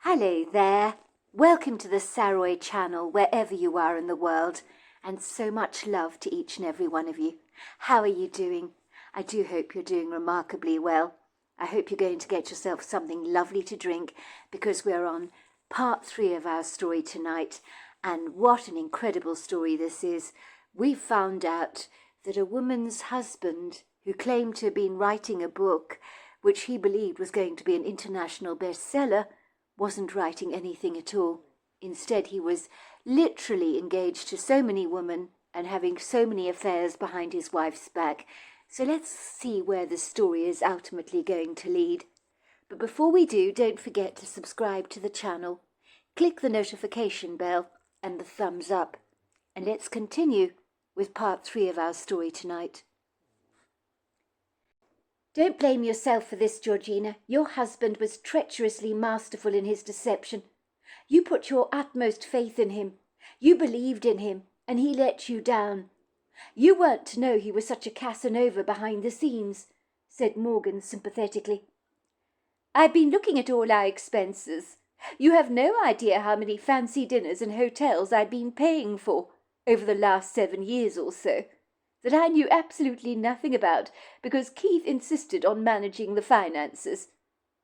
Hello there. Welcome to the Saroy channel, wherever you are in the world, and so much love to each and every one of you. How are you doing? I do hope you're doing remarkably well. I hope you're going to get yourself something lovely to drink, because we're on part 3 of our story tonight, and what an incredible story this is. We found out that a woman's husband, who claimed to have been writing a book which he believed was going to be an international bestseller, wasn't writing anything at all. Instead, he was literally engaged to so many women and having so many affairs behind his wife's back. So let's see where the story is ultimately going to lead. But before we do, don't forget to subscribe to the channel, click the notification bell and the thumbs up. And let's continue with part 3 of our story tonight. Don't blame yourself for this, Georgina. Your husband was treacherously masterful in his deception. You put your utmost faith in him. You believed in him, and he let you down. You weren't to know he was such a Casanova behind the scenes, said Morgan sympathetically. I've been looking at all our expenses. You have no idea how many fancy dinners and hotels I've been paying for over the last 7 years or so, that I knew absolutely nothing about because Keith insisted on managing the finances.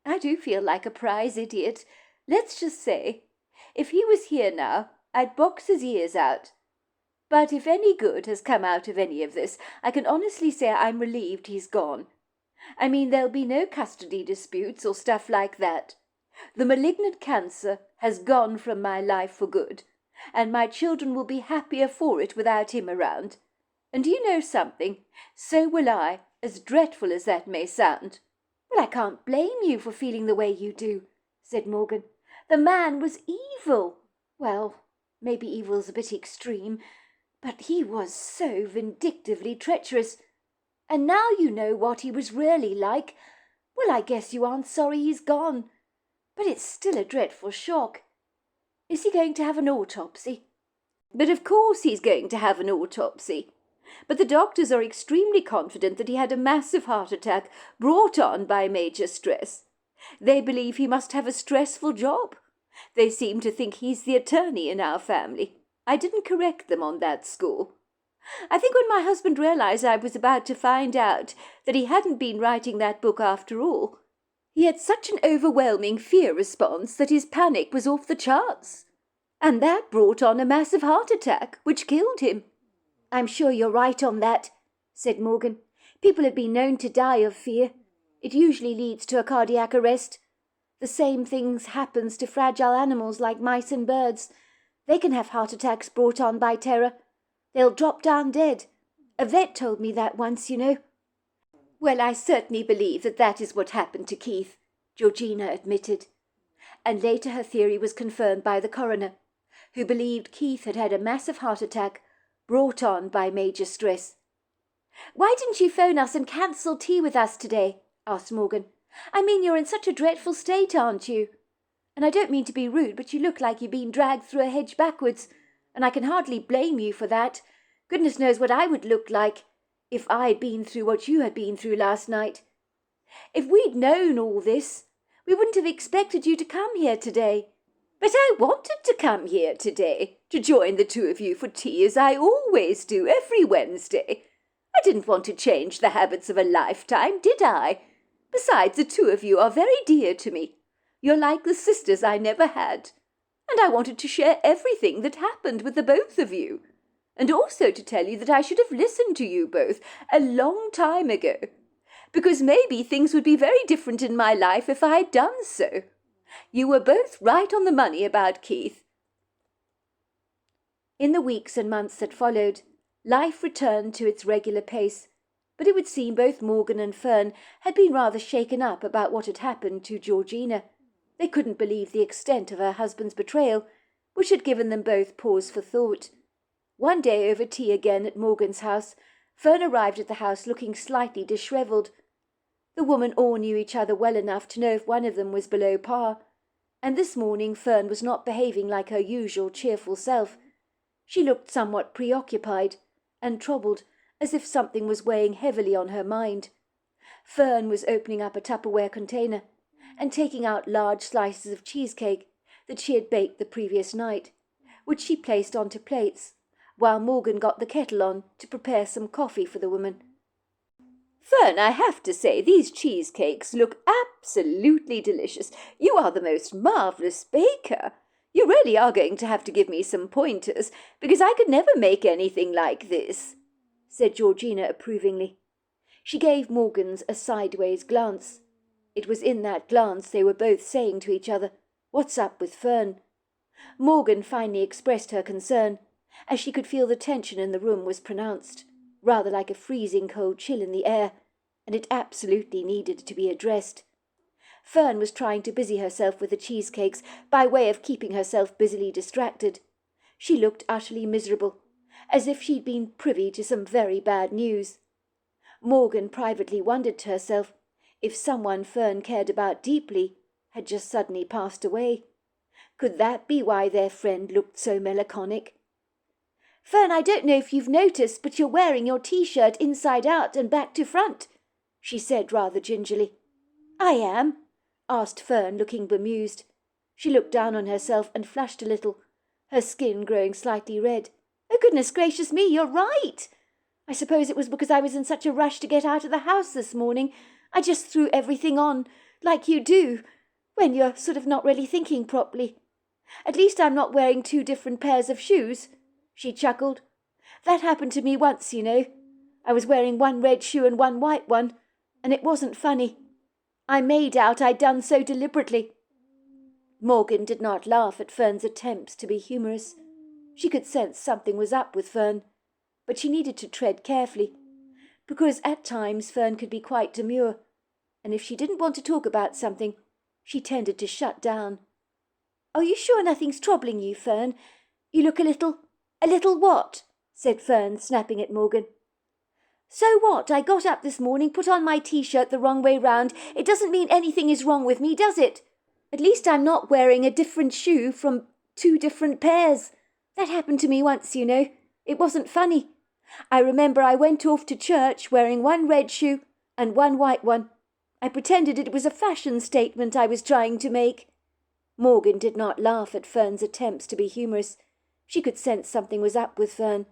I do feel like a prize idiot. Let's just say, if he was here now, I'd box his ears out. But if any good has come out of any of this, I can honestly say I'm relieved he's gone. I mean, there'll be no custody disputes or stuff like that. The malignant cancer has gone from my life for good, and my children will be happier for it without him around. And do you know something? So will I, as dreadful as that may sound. Well, I can't blame you for feeling the way you do, said Morgan. The man was evil. Well, maybe evil's a bit extreme, but he was so vindictively treacherous. And now you know what he was really like. Well, I guess you aren't sorry he's gone. But it's still a dreadful shock. Is he going to have an autopsy? But of course he's going to have an autopsy. But the doctors are extremely confident that he had a massive heart attack brought on by major stress. They believe he must have a stressful job. They seem to think he's the attorney in our family. I didn't correct them on that score. I think when my husband realized I was about to find out that he hadn't been writing that book after all, he had such an overwhelming fear response that his panic was off the charts. And that brought on a massive heart attack, which killed him. I'm sure you're right on that, said Morgan. People have been known to die of fear. It usually leads to a cardiac arrest. The same things happens to fragile animals like mice and birds. They can have heart attacks brought on by terror. They'll drop down dead. A vet told me that once, you know. Well, I certainly believe that is what happened to Keith, Georgina admitted. And later her theory was confirmed by the coroner, who believed Keith had had a massive heart attack brought on by major stress. Why didn't you phone us and cancel tea with us today? Asked Morgan. I mean, you're in such a dreadful state, aren't you? And I don't mean to be rude, but you look like you've been dragged through a hedge backwards, and I can hardly blame you for that. Goodness knows what I would look like if I'd been through what you had been through last night. If we'd known all this, we wouldn't have expected you to come here today. But I wanted to come here today, to join the two of you for tea, as I always do every Wednesday. I didn't want to change the habits of a lifetime, did I? Besides, the two of you are very dear to me. You're like the sisters I never had. And I wanted to share everything that happened with the both of you. And also to tell you that I should have listened to you both a long time ago, because maybe things would be very different in my life if I had done so. You were both right on the money about Keith. In the weeks and months that followed, life returned to its regular pace, but it would seem both Morgan and Fern had been rather shaken up about what had happened to Georgina. They couldn't believe the extent of her husband's betrayal, which had given them both pause for thought. One day over tea again at Morgan's house, Fern arrived at the house looking slightly dishevelled. The women all knew each other well enough to know if one of them was below par, and this morning Fern was not behaving like her usual cheerful self. She looked somewhat preoccupied and troubled, as if something was weighing heavily on her mind. Fern was opening up a Tupperware container and taking out large slices of cheesecake that she had baked the previous night, which she placed onto plates, while Morgan got the kettle on to prepare some coffee for the woman. "Fern, I have to say, these cheesecakes look absolutely delicious. You are the most marvellous baker. You really are going to have to give me some pointers, because I could never make anything like this," said Georgina approvingly. She gave Morgan's a sideways glance. It was in that glance they were both saying to each other, "What's up with Fern?" Morgan finally expressed her concern, as she could feel the tension in the room was pronounced, rather like a freezing cold chill in the air, and it absolutely needed to be addressed. Fern was trying to busy herself with the cheesecakes by way of keeping herself busily distracted. She looked utterly miserable, as if she'd been privy to some very bad news. Morgan privately wondered to herself if someone Fern cared about deeply had just suddenly passed away. Could that be why their friend looked so melancholic? "Fern, I don't know if you've noticed, but you're wearing your T-shirt inside out and back to front," she said rather gingerly. "I am?" asked Fern, looking bemused. She looked down on herself and flushed a little, her skin growing slightly red. "Oh, goodness gracious me, you're right! I suppose it was because I was in such a rush to get out of the house this morning. I just threw everything on, like you do, when you're sort of not really thinking properly. At least I'm not wearing 2 different pairs of shoes," she chuckled. "That happened to me once, you know. I was wearing 1 red shoe and 1 white one, and it wasn't funny. I made out I'd done so deliberately." Morgan did not laugh at Fern's attempts to be humorous. She could sense something was up with Fern, but she needed to tread carefully, because at times Fern could be quite demure, and if she didn't want to talk about something, she tended to shut down. "Are you sure nothing's troubling you, Fern? You look a little what?" said Fern, snapping at Morgan. "So what? I got up this morning, put on my T-shirt the wrong way round. It doesn't mean anything is wrong with me, does it? At least I'm not wearing a different shoe from 2 different pairs. That happened to me once, you know. It wasn't funny. I remember I went off to church wearing 1 red shoe and 1 white one. I pretended it was a fashion statement I was trying to make." Morgan did not laugh at Fern's attempts to be humorous. She could sense something was up with Fern,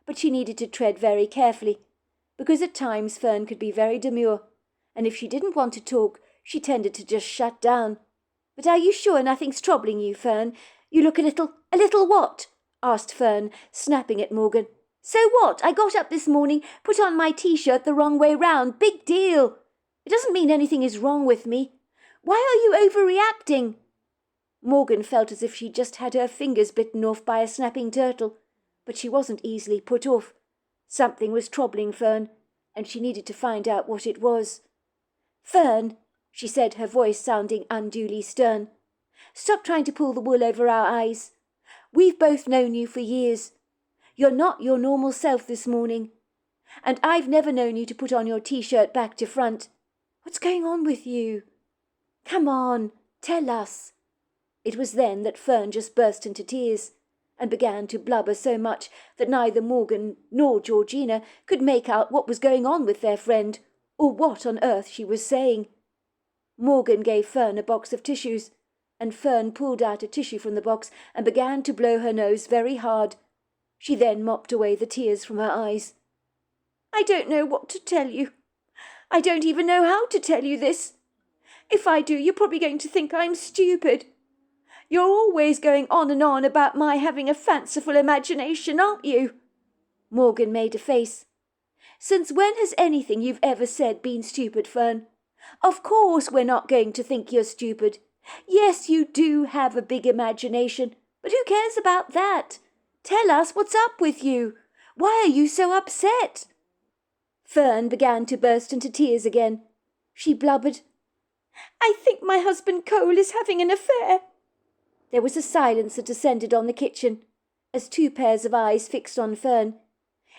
but she needed to tread very carefully, because at times Fern could be very demure, and if she didn't want to talk, she tended to just shut down. "But are you sure nothing's troubling you, Fern? You look a little what?" asked Fern, snapping at Morgan. "So what? I got up this morning, put on my T-shirt the wrong way round. Big deal. It doesn't mean anything is wrong with me. Why are you overreacting?" Morgan felt as if she'd just had her fingers bitten off by a snapping turtle, but she wasn't easily put off. Something was troubling Fern, and she needed to find out what it was. "Fern," she said, her voice sounding unduly stern, "stop trying to pull the wool over our eyes. We've both known you for years. You're not your normal self this morning. And I've never known you to put on your T-shirt back to front. What's going on with you? Come on, tell us." It was then that Fern just burst into tears and began to blubber so much that neither Morgan nor Georgina could make out what was going on with their friend, or what on earth she was saying. Morgan gave Fern a box of tissues, and Fern pulled out a tissue from the box and began to blow her nose very hard. She then mopped away the tears from her eyes. "I don't know what to tell you. I don't even know how to tell you this. If I do, you're probably going to think I'm stupid. You're always going on and on about my having a fanciful imagination, aren't you?" Morgan made a face. "Since when has anything you've ever said been stupid, Fern? Of course we're not going to think you're stupid. Yes, you do have a big imagination, but who cares about that? Tell us what's up with you. Why are you so upset?" Fern began to burst into tears again. She blubbered, "I think my husband Cole is having an affair." There was a silence that descended on the kitchen, as 2 pairs of eyes fixed on Fern.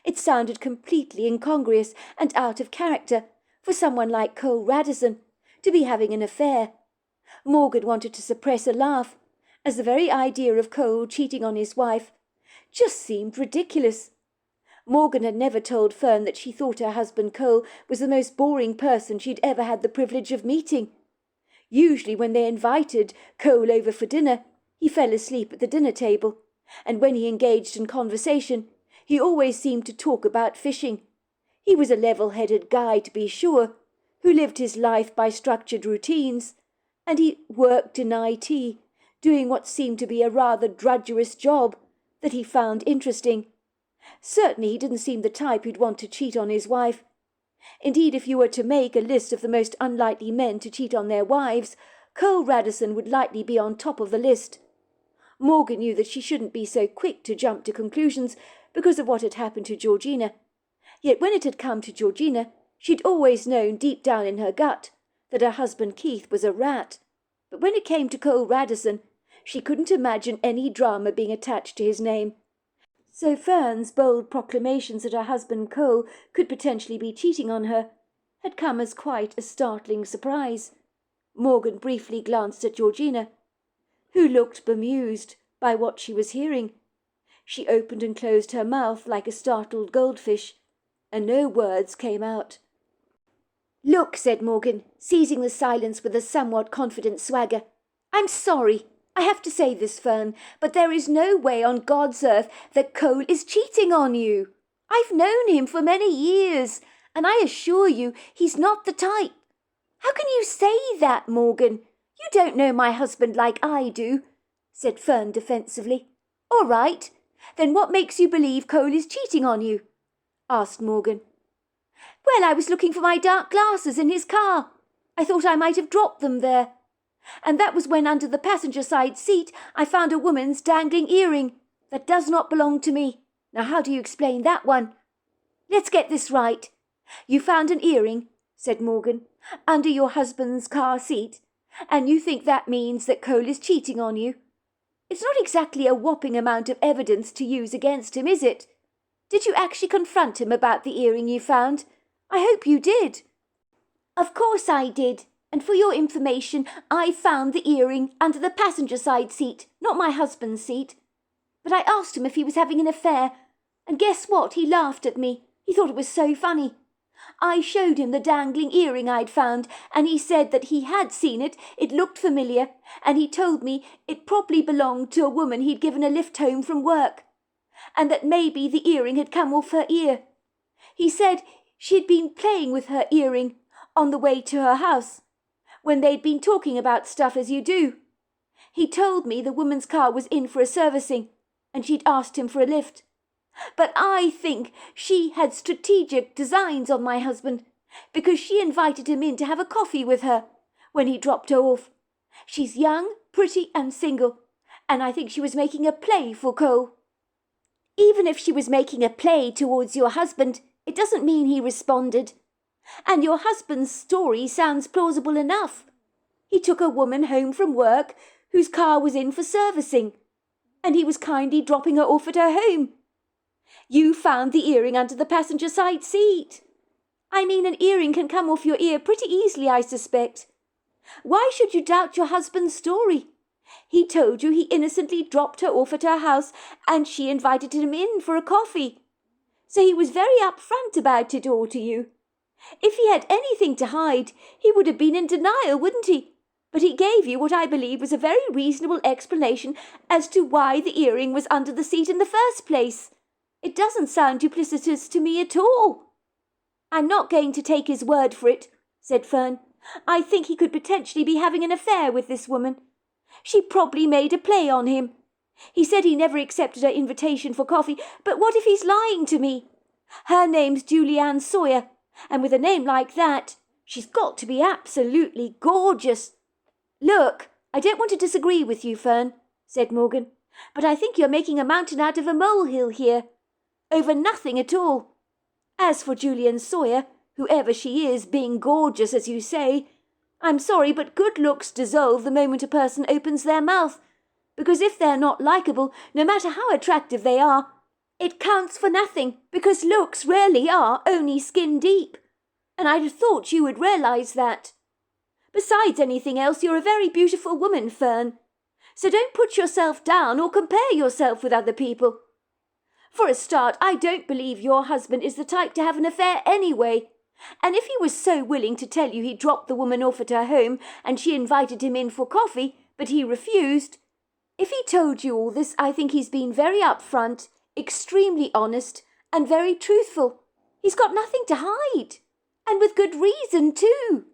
It sounded completely incongruous and out of character for someone like Cole Radisson to be having an affair. Morgan wanted to suppress a laugh, as the very idea of Cole cheating on his wife just seemed ridiculous. Morgan had never told Fern that she thought her husband Cole was the most boring person she'd ever had the privilege of meeting. Usually when they invited Cole over for dinner, He fell asleep at the dinner table, and when he engaged in conversation, he always seemed to talk about fishing. He was a level-headed guy, to be sure, who lived his life by structured routines, and he worked in IT, doing what seemed to be a rather drudgerous job that he found interesting. Certainly he didn't seem the type who'd want to cheat on his wife. Indeed, if you were to make a list of the most unlikely men to cheat on their wives, Cole Radisson would likely be on top of the list. Morgan knew that she shouldn't be so quick to jump to conclusions because of what had happened to Georgina. Yet when it had come to Georgina, she'd always known deep down in her gut that her husband Keith was a rat. But when it came to Cole Radisson, she couldn't imagine any drama being attached to his name. So Fern's bold proclamations that her husband Cole could potentially be cheating on her had come as quite a startling surprise. Morgan briefly glanced at Georgina, who looked bemused by what she was hearing. She opened and closed her mouth like a startled goldfish, and no words came out. "Look," said Morgan, seizing the silence with a somewhat confident swagger. "I'm sorry. I have to say this, Fern, but there is no way on God's earth that Cole is cheating on you. I've known him for many years, and I assure you he's not the type." "How can you say that, Morgan? You don't know my husband like I do," said Fern defensively. "All right, then what makes you believe Cole is cheating on you?" asked Morgan. "Well, I was looking for my dark glasses in his car. I thought I might have dropped them there. And that was when under the passenger side seat I found a woman's dangling earring that does not belong to me. Now how do you explain that one?" "Let's get this right. You found an earring," said Morgan, "under your husband's car seat, and you think that means that Cole is cheating on you. It's not exactly a whopping amount of evidence to use against him, is it? Did you actually confront him about the earring you found? I hope you did." "Of course I did. And for your information, I found the earring under the passenger side seat, not my husband's seat. But I asked him if he was having an affair, and guess what? He laughed at me. He thought it was so funny. I showed him the dangling earring I'd found, and he said that he had seen it, it looked familiar, and he told me it probably belonged to a woman he'd given a lift home from work, and that maybe the earring had come off her ear. He said she'd been playing with her earring on the way to her house, when they'd been talking about stuff as you do. He told me the woman's car was in for a servicing, and she'd asked him for a lift. But I think she had strategic designs on my husband, because she invited him in to have a coffee with her when he dropped her off. She's young, pretty, and single, and I think she was making a play for Cole." "Even if she was making a play towards your husband, it doesn't mean he responded. And your husband's story sounds plausible enough. He took a woman home from work whose car was in for servicing, and he was kindly dropping her off at her home. You found the earring under the passenger side seat. I mean, an earring can come off your ear pretty easily, I suspect. Why should you doubt your husband's story? He told you he innocently dropped her off at her house, and she invited him in for a coffee. So he was very upfront about it all to you. If he had anything to hide, he would have been in denial, wouldn't he? But he gave you what I believe was a very reasonable explanation as to why the earring was under the seat in the first place. It doesn't sound duplicitous to me at all." "I'm not going to take his word for it," said Fern. "I think he could potentially be having an affair with this woman. She probably made a play on him. He said he never accepted her invitation for coffee, but what if he's lying to me? Her name's Julianne Sawyer, and with a name like that, she's got to be absolutely gorgeous." "Look, I don't want to disagree with you, Fern," said Morgan, "but I think you're making a mountain out of a molehill here, over nothing at all. As for Julianne Sawyer, whoever she is, being gorgeous, as you say, I'm sorry, but good looks dissolve the moment a person opens their mouth, because if they're not likeable, no matter how attractive they are, it counts for nothing, because looks rarely are only skin deep. And I'd have thought you would realise that. Besides anything else, you're a very beautiful woman, Fern. So don't put yourself down or compare yourself with other people. For a start, I don't believe your husband is the type to have an affair anyway. And if he was so willing to tell you he dropped the woman off at her home and she invited him in for coffee, but he refused, If he told you all this, I think he's been very upfront, extremely honest, and very truthful. He's got nothing to hide. And with good reason, too."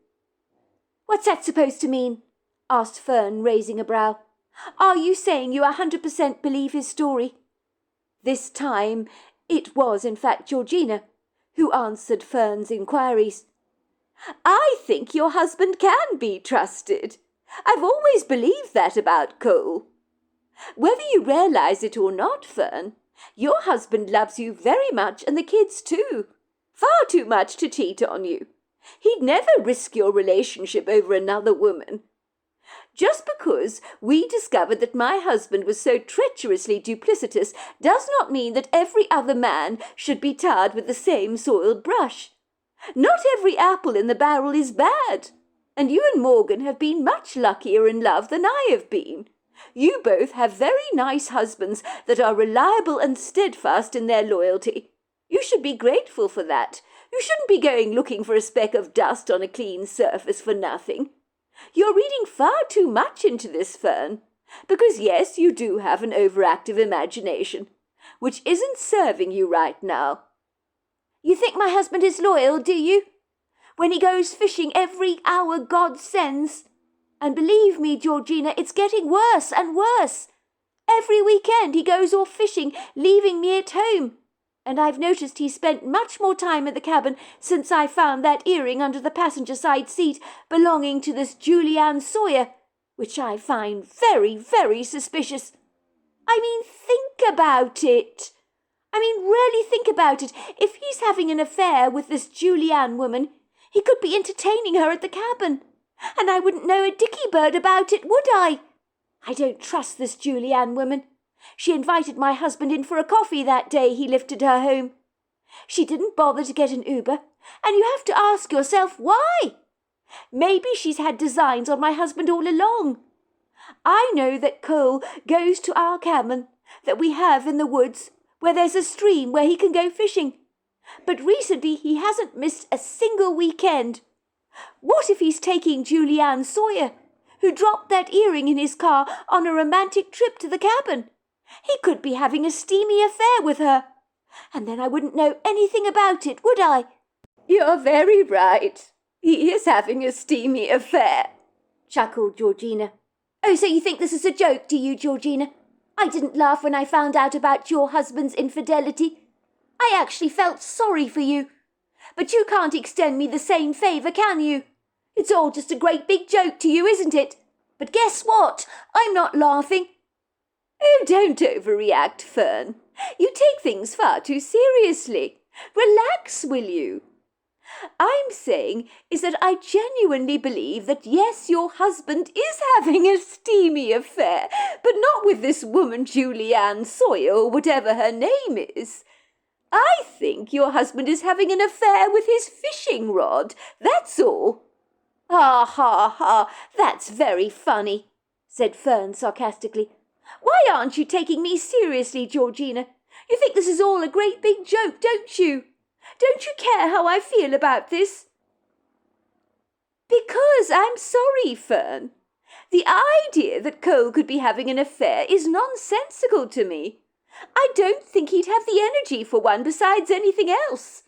"What's that supposed to mean?" asked Fern, raising a brow. "Are you saying you 100% believe his story?" This time it was, in fact, Georgina who answered Fern's inquiries. "I think your husband can be trusted. I've always believed that about Cole. Whether you realise it or not, Fern, your husband loves you very much, and the kids too. Far too much to cheat on you. He'd never risk your relationship over another woman. Just because we discovered that my husband was so treacherously duplicitous does not mean that every other man should be tarred with the same soiled brush. Not every apple in the barrel is bad, and you and Morgan have been much luckier in love than I have been. You both have very nice husbands that are reliable and steadfast in their loyalty. You should be grateful for that. You shouldn't be going looking for a speck of dust on a clean surface for nothing. You're reading far too much into this, Fern, because yes, you do have an overactive imagination, which isn't serving you right now." "You think my husband is loyal, do you? When he goes fishing every hour God sends? And believe me, Georgina, it's getting worse and worse. Every weekend he goes off fishing, leaving me at home. And I've noticed he's spent much more time at the cabin since I found that earring under the passenger side seat belonging to this Julianne Sawyer, which I find very, very suspicious. I mean, think about it. Really think about it. If he's having an affair with this Julianne woman, he could be entertaining her at the cabin. And I wouldn't know a dicky bird about it, would I? I don't trust this Julianne woman. She invited my husband in for a coffee that day he lifted her home. She didn't bother to get an Uber, and you have to ask yourself why. Maybe she's had designs on my husband all along. I know that Cole goes to our cabin that we have in the woods, where there's a stream where he can go fishing. But recently he hasn't missed a single weekend. What if he's taking Julianne Sawyer, who dropped that earring in his car on a romantic trip to the cabin? He could be having a steamy affair with her. And then I wouldn't know anything about it, would I?" "You're very right. He is having a steamy affair," chuckled Georgina. "Oh, so you think this is a joke, do you, Georgina? I didn't laugh when I found out about your husband's infidelity. I actually felt sorry for you. But you can't extend me the same favour, can you? It's all just a great big joke to you, isn't it? But guess what? I'm not laughing." "Oh, don't overreact, Fern. You take things far too seriously. Relax, will you? I'm saying is that I genuinely believe that, yes, your husband is having a steamy affair, but not with this woman Julianne Sawyer or whatever her name is. I think your husband is having an affair with his fishing rod, that's all." "Ha, ha, ha, that's very funny," said Fern sarcastically. "Why aren't you taking me seriously, Georgina? You think this is all a great big joke, don't you? Don't you care how I feel about this?" "Because I'm sorry, Fern. The idea that Cole could be having an affair is nonsensical to me. I don't think he'd have the energy for one besides anything else.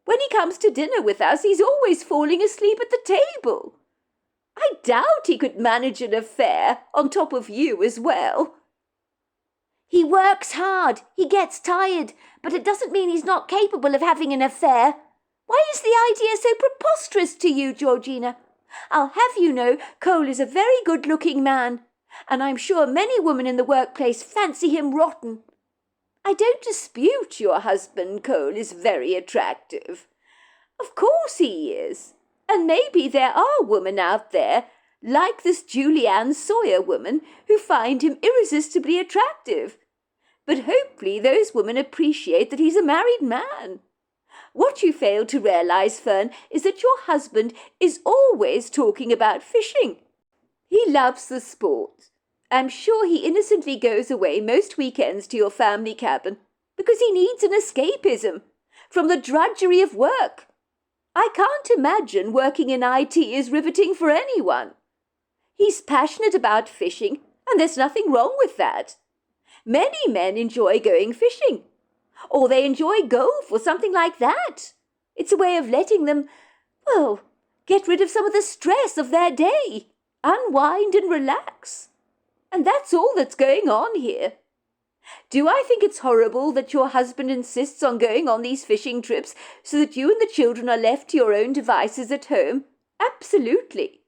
When he comes to dinner with us, he's always falling asleep at the table. I doubt he could manage an affair on top of you as well." "He works hard, he gets tired, but it doesn't mean he's not capable of having an affair. Why is the idea so preposterous to you, Georgina? I'll have you know Cole is a very good-looking man, and I'm sure many women in the workplace fancy him rotten. I don't dispute your husband Cole is very attractive. Of course he is. And maybe there are women out there, like this Julianne Sawyer woman, who find him irresistibly attractive. But hopefully those women appreciate that he's a married man. What you fail to realise, Fern, is that your husband is always talking about fishing. He loves the sport. I'm sure he innocently goes away most weekends to your family cabin because he needs an escapism from the drudgery of work. I can't imagine working in IT is riveting for anyone. He's passionate about fishing, And there's nothing wrong with that. Many men enjoy going fishing, or they enjoy golf or something like that. It's a way of letting them, well, get rid of some of the stress of their day, unwind and relax. And that's all that's going on here. Do I think it's horrible that your husband insists on going on these fishing trips so that you and the children are left to your own devices at home? Absolutely.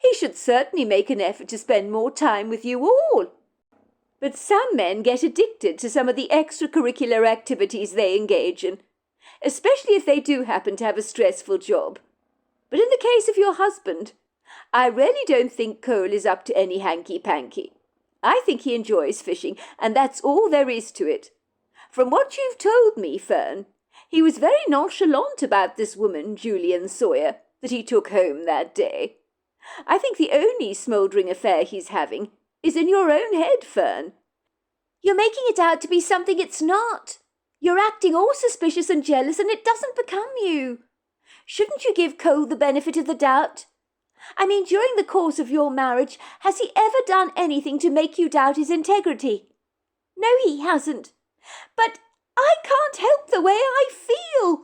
He should certainly make an effort to spend more time with you all. But some men get addicted to some of the extracurricular activities they engage in, especially if they do happen to have a stressful job. But in the case of your husband, I really don't think Cole is up to any hanky-panky. I think he enjoys fishing, and that's all there is to it. From what you've told me, Fern, he was very nonchalant about this woman, Julian Sawyer, that he took home that day. I think the only smouldering affair he's having is in your own head, Fern. You're making it out to be something it's not. You're acting all suspicious and jealous, and it doesn't become you. Shouldn't you give Cole the benefit of the doubt? I mean, during the course of your marriage, has he ever done anything to make you doubt his integrity? No, he hasn't. But I can't help the way I feel.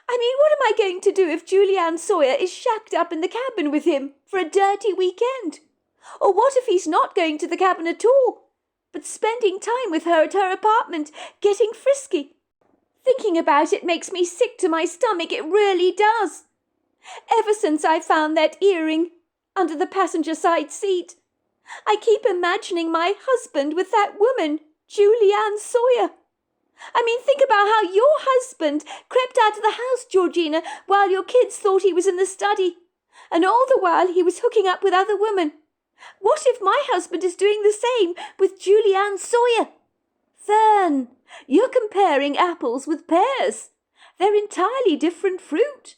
I mean, what am I going to do if Julianne Sawyer is shacked up in the cabin with him for a dirty weekend? Or what if he's not going to the cabin at all, but spending time with her at her apartment, getting frisky? Thinking about it makes me sick to my stomach, it really does. Ever since I found that earring under the passenger side seat, I keep imagining my husband with that woman, Julianne Sawyer. I mean, think about how your husband crept out of the house, Georgina, while your kids thought he was in the study, and all the while he was hooking up with other women. What if my husband is doing the same with Julianne Sawyer? Fern, you're comparing apples with pears. They're entirely different fruit.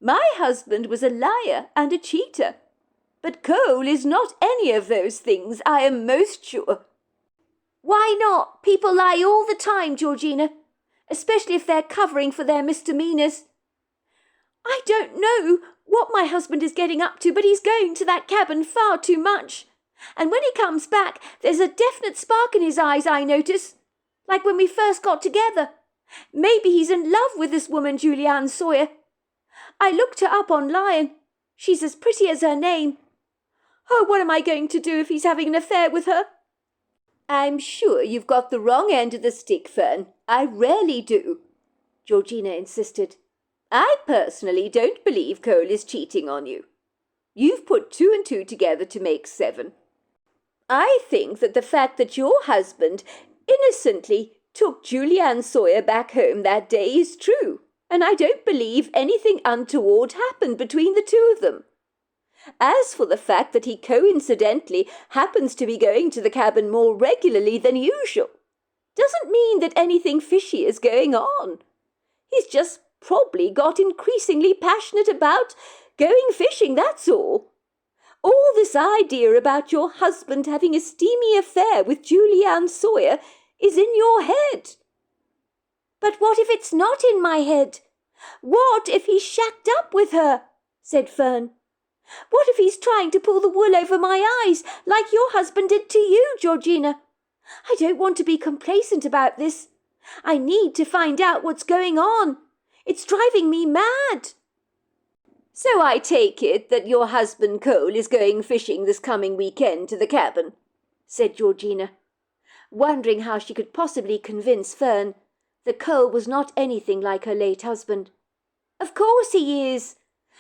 My husband was a liar and a cheater, but Cole is not any of those things, I am most sure. Why not? People lie all the time, Georgina, especially if they're covering for their misdemeanours. I don't know what my husband is getting up to, but he's going to that cabin far too much. And when he comes back, there's a definite spark in his eyes, I notice, like when we first got together. Maybe he's in love with this woman, Julianne Sawyer. I looked her up online. She's as pretty as her name. Oh, what am I going to do if he's having an affair with her? I'm sure you've got the wrong end of the stick, Fern. I rarely do, Georgina insisted. I personally don't believe Cole is cheating on you. You've put 2 and 2 together to make 7. I think that the fact that your husband innocently took Julianne Sawyer back home that day is true, and I don't believe anything untoward happened between the two of them. As for the fact that he coincidentally happens to be going to the cabin more regularly than usual, doesn't mean that anything fishy is going on. He's just probably got increasingly passionate about going fishing, that's all. All this idea about your husband having a steamy affair with Julianne Sawyer is in your head. But what if it's not in my head? What if he's shacked up with her? Said Fern. What if he's trying to pull the wool over my eyes, like your husband did to you, Georgina? I don't want to be complacent about this. I need to find out what's going on. It's driving me mad. So I take it that your husband Cole is going fishing this coming weekend to the cabin, said Georgina, wondering how she could possibly convince Fern that Cole was not anything like her late husband. Of course he is.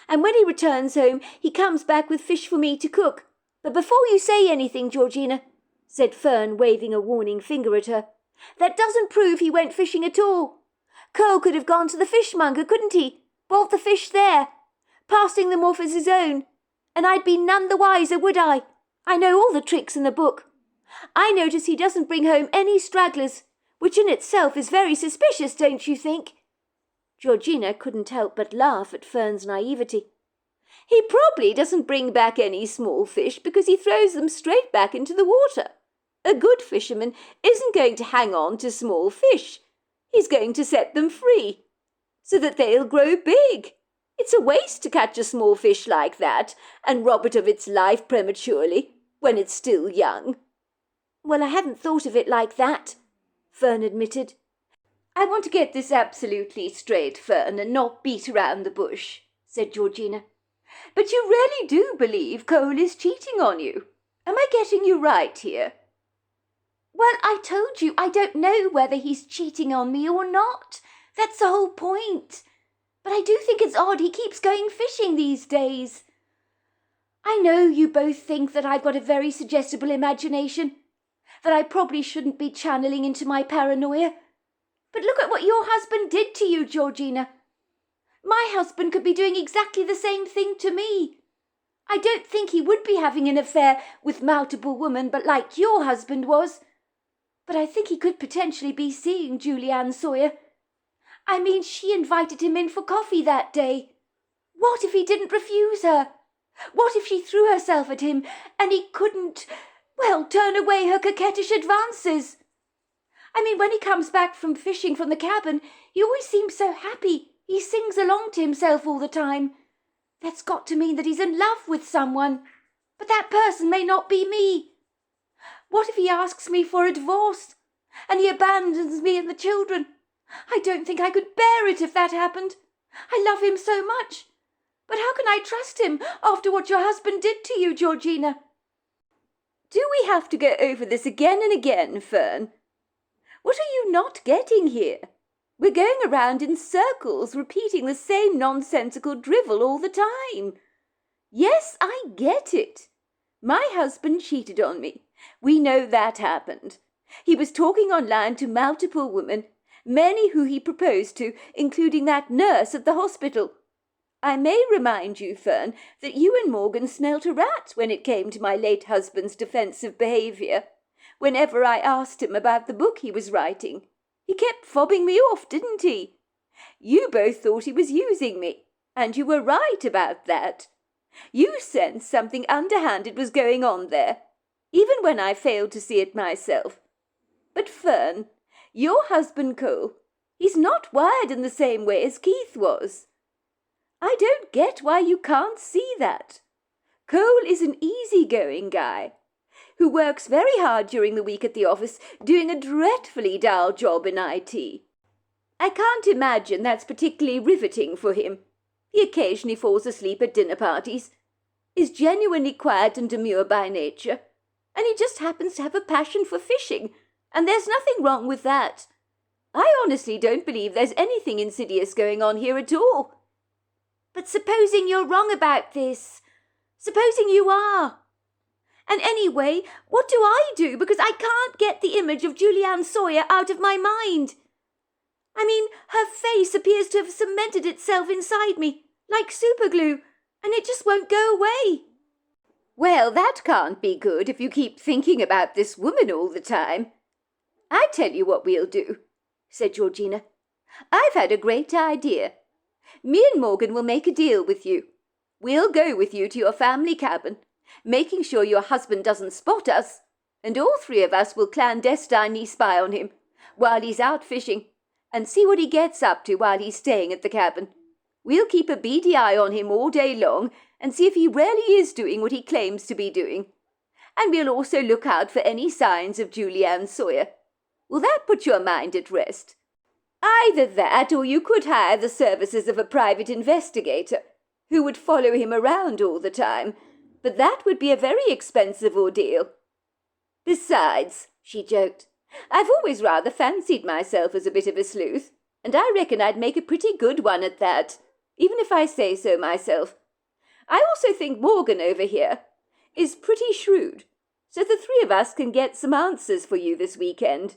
And when he returns home, he comes back with fish for me to cook. But before you say anything, Georgina, said Fern, waving a warning finger at her, that doesn't prove he went fishing at all. Cole could have gone to the fishmonger, couldn't he? Bought the fish there, passing them off as his own. And I'd be none the wiser, would I? I know all the tricks in the book. I notice he doesn't bring home any stragglers, which in itself is very suspicious, don't you think? Georgina couldn't help but laugh at Fern's naivety. He probably doesn't bring back any small fish because he throws them straight back into the water. A good fisherman isn't going to hang on to small fish. He's going to set them free, so that they'll grow big. It's a waste to catch a small fish like that and rob it of its life prematurely. when it's still young." "Well, I hadn't thought of it like that," Fern admitted. "I want to get this absolutely straight, Fern, and not beat around the bush," said Georgina. "But you really do believe Cole is cheating on you? Am I getting you right here?" "Well, I told you I don't know whether he's cheating on me or not. That's the whole point. But I do think it's odd he keeps going fishing these days. I know you both think that I've got a very suggestible imagination, that I probably shouldn't be channeling into my paranoia. But look at what your husband did to you, Georgina. My husband could be doing exactly the same thing to me. I don't think he would be having an affair with multiple women, but like your husband was. But I think he could potentially be seeing Julianne Sawyer. I mean, she invited him in for coffee that day. What if he didn't refuse her? What if she threw herself at him and he couldn't, well, turn away her coquettish advances? I mean, when he comes back from fishing from the cabin, he always seems so happy. He sings along to himself all the time. That's got to mean that he's in love with someone. But that person may not be me. What if he asks me for a divorce and he abandons me and the children? I don't think I could bear it if that happened. I love him so much. But how can I trust him after what your husband did to you, Georgina?" "Do we have to go over this again and again, Fern? What are you not getting here? We're going around in circles, repeating the same nonsensical drivel all the time. Yes, I get it. My husband cheated on me. We know that happened. He was talking online to multiple women, many who he proposed to, including that nurse at the hospital. I may remind you, Fern, that you and Morgan smelt a rat when it came to my late husband's defensive behaviour. Whenever I asked him about the book he was writing, he kept fobbing me off, didn't he? You both thought he was using me, and you were right about that. You sensed something underhanded was going on there, even when I failed to see it myself. But Fern, your husband Cole, he's not wired in the same way as Keith was. I don't get why you can't see that. Cole is an easygoing guy who works very hard during the week at the office, doing a dreadfully dull job in IT. I can't imagine that's particularly riveting for him. He occasionally falls asleep at dinner parties, is genuinely quiet and demure by nature, and he just happens to have a passion for fishing, and there's nothing wrong with that. I honestly don't believe there's anything insidious going on here at all." "But supposing you're wrong about this? Supposing you are? And anyway, what do I do? Because I can't get the image of Julianne Sawyer out of my mind. I mean, her face appears to have cemented itself inside me, like superglue, and it just won't go away." "Well, that can't be good if you keep thinking about this woman all the time. I tell you what we'll do," said Georgina. "I've had a great idea. Me and Morgan will make a deal with you. We'll go with you to your family cabin, making sure your husband doesn't spot us, and all three of us will clandestinely spy on him while he's out fishing and see what he gets up to while he's staying at the cabin. We'll keep a beady eye on him all day long and see if he really is doing what he claims to be doing. And we'll also look out for any signs of Julianne Sawyer. Will that put your mind at rest? Either that, or you could hire the services of a private investigator who would follow him around all the time, but that would be a very expensive ordeal. Besides," she joked, "I've always rather fancied myself as a bit of a sleuth, and I reckon I'd make a pretty good one at that, even if I say so myself. I also think Morgan over here is pretty shrewd, so the three of us can get some answers for you this weekend,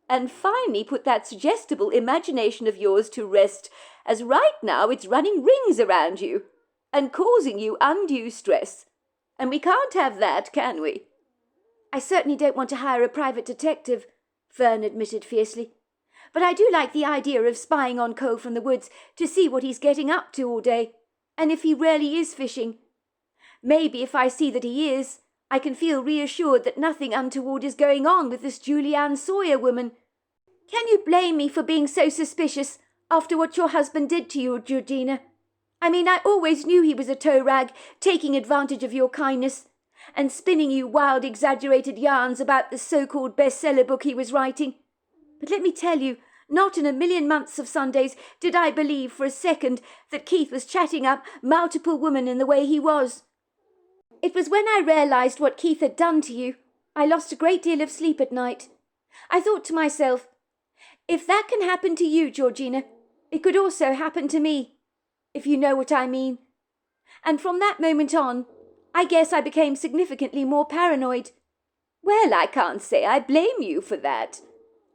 and finally put that suggestible imagination of yours to rest, as right now it's running rings around you and causing you undue stress. And we can't have that, can we?" "I certainly don't want to hire a private detective," Fern admitted fiercely. "But I do like the idea of spying on Cole from the woods to see what he's getting up to all day, and if he really is fishing. Maybe if I see that he is, I can feel reassured that nothing untoward is going on with this Julianne Sawyer woman. Can you blame me for being so suspicious after what your husband did to you, Georgina? I mean, I always knew he was a tow rag, taking advantage of your kindness. and spinning you wild, exaggerated yarns about the so-called bestseller book he was writing. But let me tell you, not in a million months of Sundays did I believe for a second that Keith was chatting up multiple women in the way he was. It was when I realised what Keith had done to you, I lost a great deal of sleep at night. I thought to myself, if that can happen to you, Georgina, it could also happen to me, if you know what I mean. And from that moment on, I guess I became significantly more paranoid. Well, I can't say I blame you for that.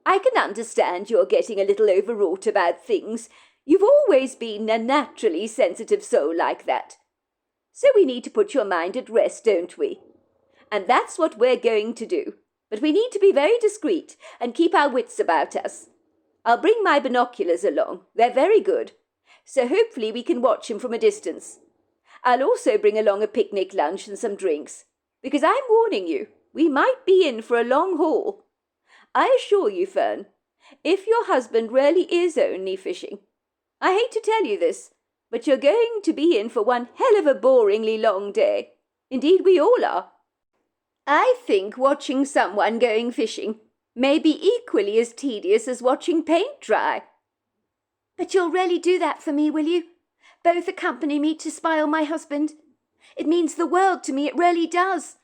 I can understand you're getting a little overwrought about things. You've always been a naturally sensitive soul like that. So we need to put your mind at rest, don't we? And that's what we're going to do. But we need to be very discreet and keep our wits about us. I'll bring my binoculars along. They're very good. So hopefully we can watch him from a distance. I'll also bring along a picnic lunch and some drinks, because I'm warning you, we might be in for a long haul. I assure you, Fern, if your husband really is only fishing, I hate to tell you this, but you're going to be in for one hell of a boringly long day. Indeed, we all are. I think watching someone going fishing may be equally as tedious as watching paint dry. But you'll really do that for me, will you? Both accompany me to spy on my husband. It means the world to me, it really does.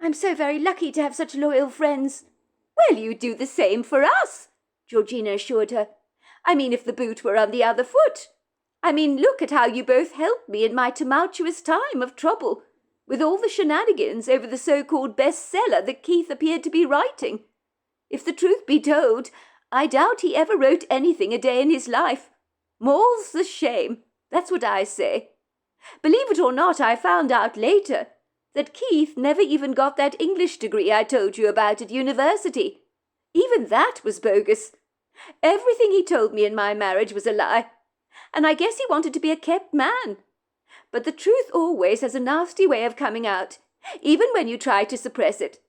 I'm so very lucky to have such loyal friends. Well, you do the same for us, Georgina assured her. I mean, if the boot were on the other foot. I mean, look at how you both helped me in my tumultuous time of trouble, with all the shenanigans over the so-called bestseller that Keith appeared to be writing. If the truth be told, I doubt he ever wrote anything a day in his life. More's the shame. That's what I say. Believe it or not, I found out later that Keith never even got that English degree I told you about at university. Even that was bogus. Everything he told me in my marriage was a lie, and I guess he wanted to be a kept man. But the truth always has a nasty way of coming out, even when you try to suppress it.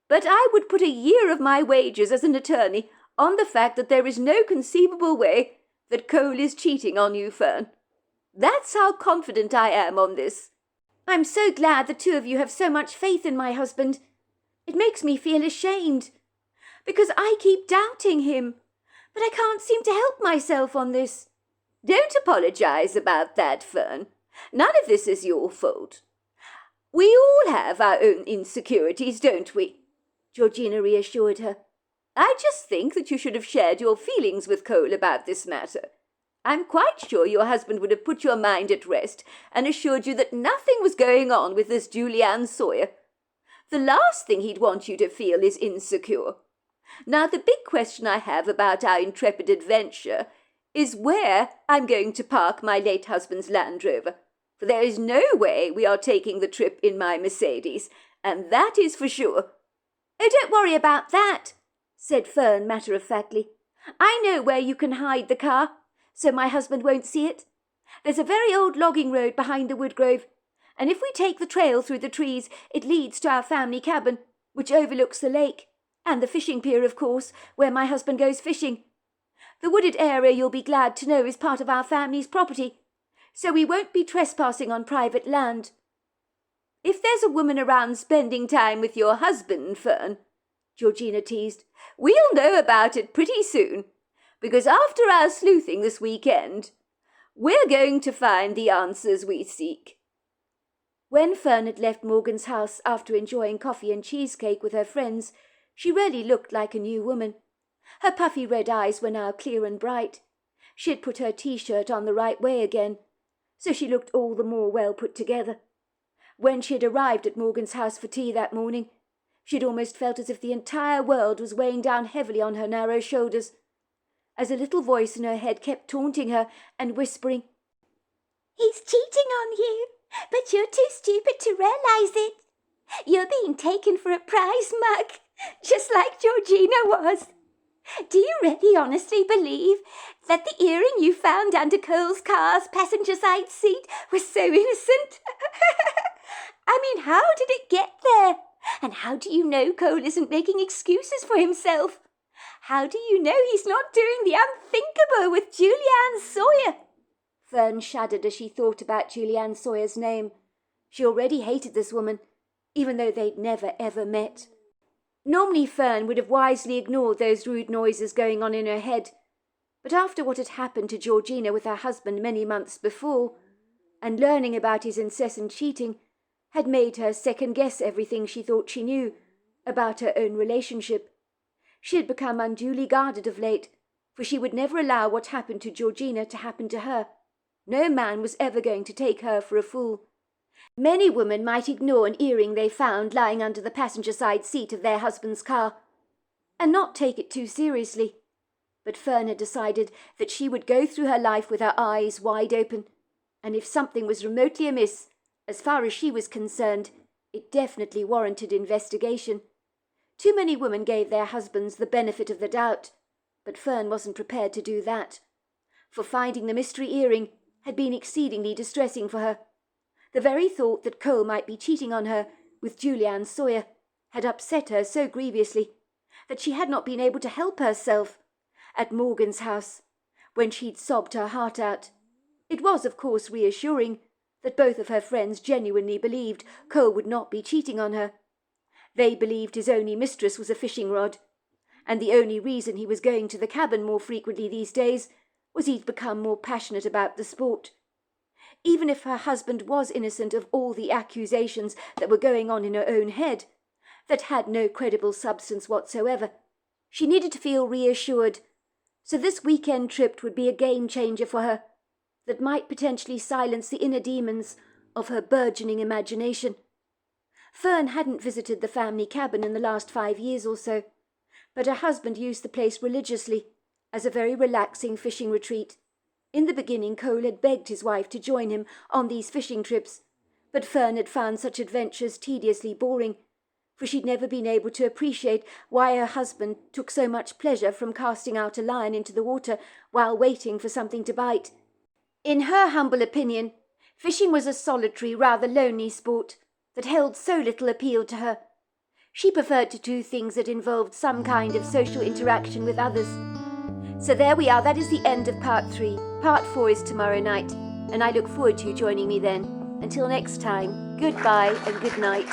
But I would put a year of my wages as an attorney on the fact that there is no conceivable way that Cole is cheating on you, Fern. That's how confident I am on this. I'm so glad the two of you have so much faith in my husband. It makes me feel ashamed, because I keep doubting him, but I can't seem to help myself on this. Don't apologize about that, Fern. None of this is your fault. We all have our own insecurities, don't we? Georgina reassured her. I just think that you should have shared your feelings with Cole about this matter. I'm quite sure your husband would have put your mind at rest and assured you that nothing was going on with this Julianne Sawyer. The last thing he'd want you to feel is insecure. Now, the big question I have about our intrepid adventure is where I'm going to park my late husband's Land Rover, for there is no way we are taking the trip in my Mercedes, and that is for sure. Oh, don't worry about that, said Fern matter-of-factly. I know where you can hide the car, so my husband won't see it. There's a very old logging road behind the wood grove, and if we take the trail through the trees, it leads to our family cabin, which overlooks the lake, and the fishing pier, of course, where my husband goes fishing. The wooded area, you'll be glad to know, is part of our family's property, so we won't be trespassing on private land. If there's a woman around spending time with your husband, Fern, Georgina teased, we'll know about it pretty soon, because after our sleuthing this weekend, we're going to find the answers we seek. When Fern had left Morgan's house after enjoying coffee and cheesecake with her friends, she really looked like a new woman. Her puffy red eyes were now clear and bright. She had put her T-shirt on the right way again, so she looked all the more well put together. When she had arrived at Morgan's house for tea that morning, she had almost felt as if the entire world was weighing down heavily on her narrow shoulders, as a little voice in her head kept taunting her and whispering, "He's cheating on you, but you're too stupid to realize it. You're being taken for a prize mug, just like Georgina was. Do you really honestly believe that the earring you found under Cole's car's passenger side seat was so innocent? I mean, how did it get there? And how do you know Cole isn't making excuses for himself? How do you know he's not doing the unthinkable with Julianne Sawyer?" Fern shuddered as she thought about Julianne Sawyer's name. She already hated this woman, even though they'd never ever met. Normally Fern would have wisely ignored those rude noises going on in her head, but after what had happened to Georgina with her husband many months before, and learning about his incessant cheating, had made her second-guess everything she thought she knew about her own relationship. She had become unduly guarded of late, for she would never allow what happened to Georgina to happen to her. No man was ever going to take her for a fool. Many women might ignore an earring they found lying under the passenger-side seat of their husband's car, and not take it too seriously. But Fern had decided that she would go through her life with her eyes wide open, and if something was remotely amiss, as far as she was concerned, it definitely warranted investigation. Too many women gave their husbands the benefit of the doubt, but Fern wasn't prepared to do that, for finding the mystery earring had been exceedingly distressing for her. The very thought that Cole might be cheating on her with Julianne Sawyer had upset her so grievously that she had not been able to help herself at Morgan's house, when she'd sobbed her heart out. It was, of course, reassuring that both of her friends genuinely believed Cole would not be cheating on her. They believed his only mistress was a fishing rod, and the only reason he was going to the cabin more frequently these days was he'd become more passionate about the sport. Even if her husband was innocent of all the accusations that were going on in her own head, that had no credible substance whatsoever, she needed to feel reassured, so this weekend trip would be a game-changer for her, that might potentially silence the inner demons of her burgeoning imagination. Fern hadn't visited the family cabin in the last 5 years or so, but her husband used the place religiously as a very relaxing fishing retreat. In the beginning, Cole had begged his wife to join him on these fishing trips, but Fern had found such adventures tediously boring, for she'd never been able to appreciate why her husband took so much pleasure from casting out a line into the water while waiting for something to bite. In her humble opinion, fishing was a solitary, rather lonely sport that held so little appeal to her. She preferred to do things that involved some kind of social interaction with others. So there we are, that is the end of part 3. Part 4 is tomorrow night, and I look forward to you joining me then. Until next time, goodbye and good night.